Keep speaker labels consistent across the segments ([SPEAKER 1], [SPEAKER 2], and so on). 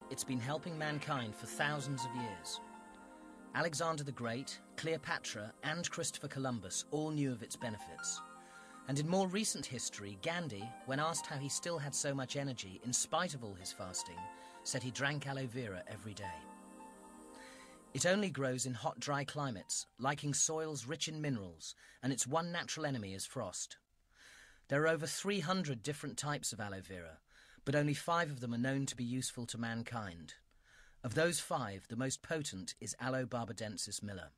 [SPEAKER 1] It's been helping mankind for thousands of years. Alexander the Great, Cleopatra and Christopher Columbus all knew of its benefits. And in more recent history, Gandhi, when asked how he still had so much energy in spite of all his fasting, said he drank aloe vera every day. It only grows in hot, dry climates, liking soils rich in minerals, and its one natural enemy is frost. There are over 300 different types of aloe vera, but only 5 of them are known to be useful to mankind. Of those 5, the most potent is Aloe barbadensis Miller.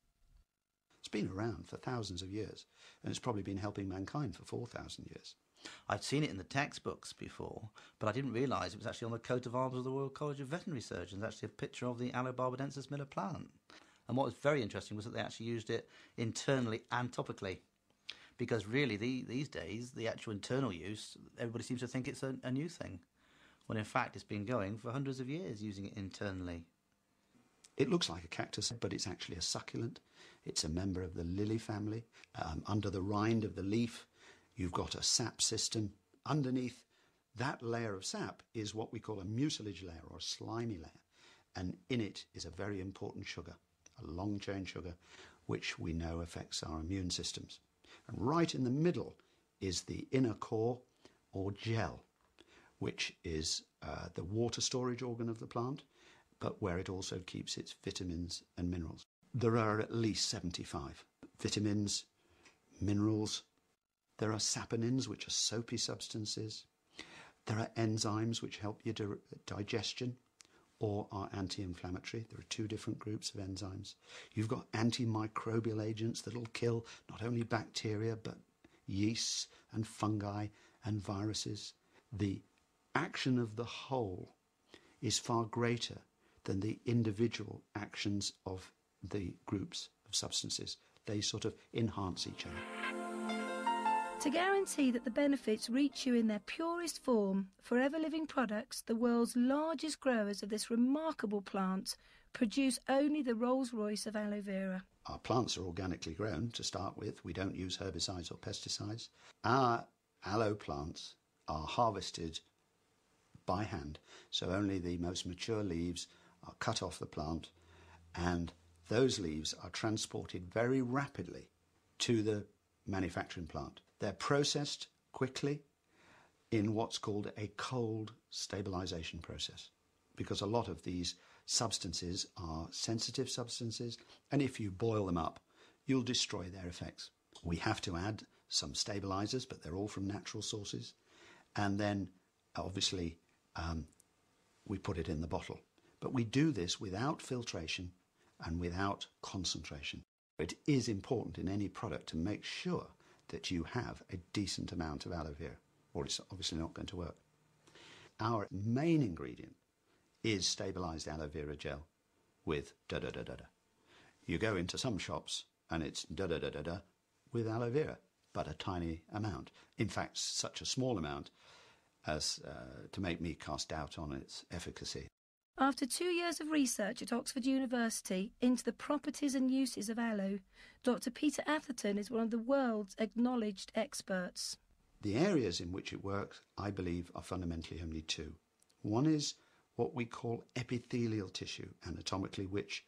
[SPEAKER 2] It's been around for thousands of years, and it's probably been helping mankind for 4,000 years.
[SPEAKER 3] I'd seen it in the textbooks before, but I didn't realise it was actually on the coat of arms of the Royal College of Veterinary Surgeons, actually a picture of the Aloe barbadensis Miller plant. And what was very interesting was that they actually used it internally and topically, because really these days, the actual internal use, everybody seems to think it's a new thing, when in fact it's been going for hundreds of years using it internally.
[SPEAKER 2] It looks like a cactus, but it's actually a succulent. It's a member of the lily family. Under the rind of the leaf, you've got a sap system. Underneath that layer of sap is what we call a mucilage layer or a slimy layer. And in it is a very important sugar, a long-chain sugar, which we know affects our immune systems. And right in the middle is the inner core or gel, which is the water storage organ of the plant, but where it also keeps its vitamins and minerals. There are at least 75 vitamins, minerals. There are saponins, which are soapy substances. There are enzymes which help your digestion or are anti-inflammatory. There are 2 different groups of enzymes. You've got antimicrobial agents that will kill not only bacteria, but yeasts and fungi and viruses. The action of the whole is far greater than the individual actions of the groups of substances. They sort of enhance each other.
[SPEAKER 4] To guarantee that the benefits reach you in their purest form, Forever Living Products, the world's largest growers of this remarkable plant, produce only the Rolls-Royce of aloe vera.
[SPEAKER 2] Our plants are organically grown to start with. We don't use herbicides or pesticides. Our aloe plants are harvested by hand, so only the most mature leaves are cut off the plant, and those leaves are transported very rapidly to the manufacturing plant. They're processed quickly in what's called a cold stabilization process, because a lot of these substances are sensitive substances, and if you boil them up, you'll destroy their effects. We have to add some stabilizers, but they're all from natural sources, and then obviously we put it in the bottle. But we do this without filtration and without concentration. It is important in any product to make sure that you have a decent amount of aloe vera, or it's obviously not going to work. Our main ingredient is stabilized aloe vera gel with da-da-da-da-da. You go into some shops and it's da-da-da-da-da with aloe vera, but a tiny amount. In fact, such a small amount as to make me cast doubt on its efficacy.
[SPEAKER 4] After 2 years of research at Oxford University into the properties and uses of aloe, Dr. Peter Atherton is one of the world's acknowledged experts.
[SPEAKER 2] The areas in which it works, I believe, are fundamentally only 2. One is what we call epithelial tissue, anatomically, which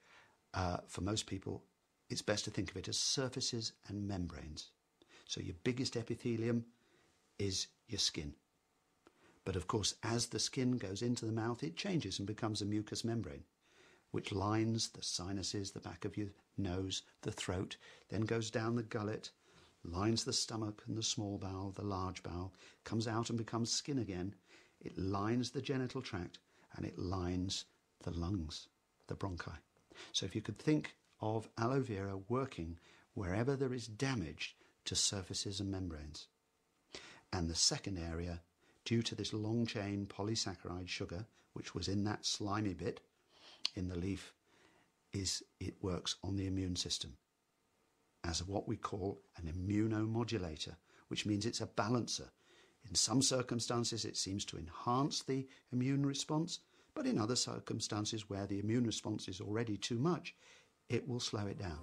[SPEAKER 2] for most people, it's best to think of it as surfaces and membranes. So your biggest epithelium is your skin. But of course, as the skin goes into the mouth, it changes and becomes a mucous membrane, which lines the sinuses, the back of your nose, the throat, then goes down the gullet, lines the stomach and the small bowel, the large bowel, comes out and becomes skin again. It lines the genital tract and it lines the lungs, the bronchi. So if you could think of aloe vera working wherever there is damage to surfaces and membranes. And the second area, due to this long-chain polysaccharide sugar, which was in that slimy bit in the leaf, is it works on the immune system as what we call an immunomodulator, which means it's a balancer. In some circumstances, it seems to enhance the immune response, but in other circumstances where the immune response is already too much, it will slow it down.